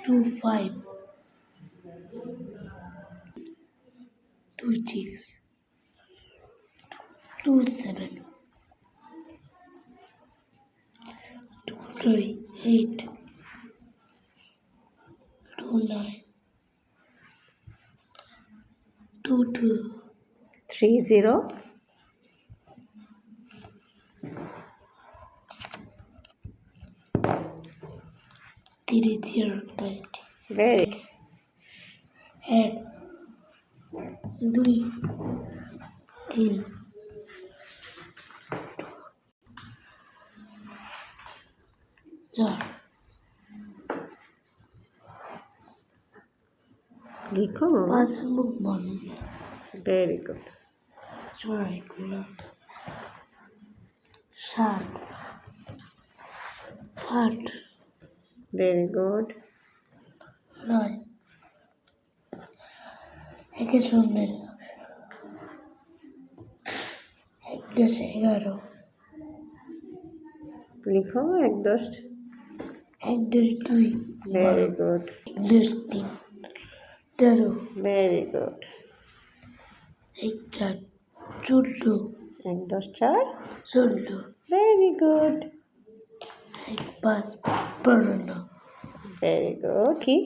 25, 26, 27, 28, 29, 22, 30, 30, 90, very 1, 2, 3, 4, লিখো 5 মুখ বন্ধ, ভেরি গুড 6 গুলো, 7, 8, ভেরি গুড 9, একে সুন্দর 11, লিখো 1 10 2, very good 3, 13, very good 4, 14, 1 10 4 16, very good 5, 15, very good কি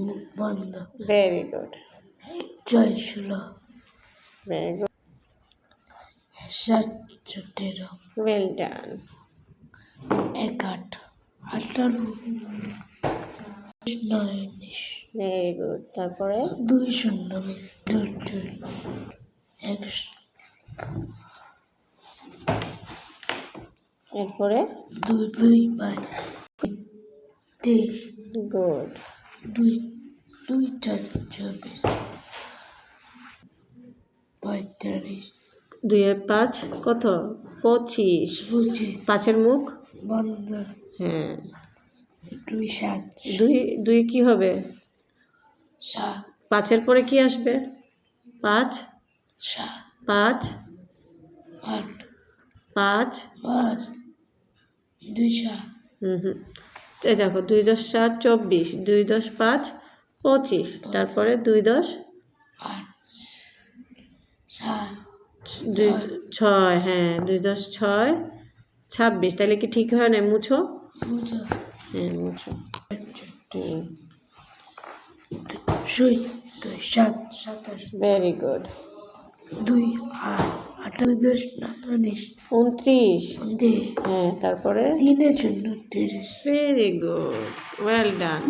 মুখ বন্ধ, very good 6, 16, very good 7, 17, well done 11, 18, 19, very good তারপরে 2 শূন্য 1, এরপরে 2, 5, 23, গুড 2, 4, 24, 35, 2 এর 5 কত 25 25, 5 এর মুখ বন্ধ, হ্যাঁ 2, 7, 2 কি হবে 7, 5 এর পরে কি আসবে 5 7, 5 8, 5 5, 2, 7, এই দেখো 2 10 7 24 2 10 5 25 তারপরে 2 10 8, 7, 2 6 হ্যাঁ 2 10 6 26 তাহলে কি ঠিক হয় না মুছো বুঝো, হ্যাঁ মুছো 7, 27, ভেরি গুড 2, 8, 18, 10, 19, 29 20, হ্যাঁ তারপরে 3 এর জন্য 30, ভেরি গুড ওয়েল ডান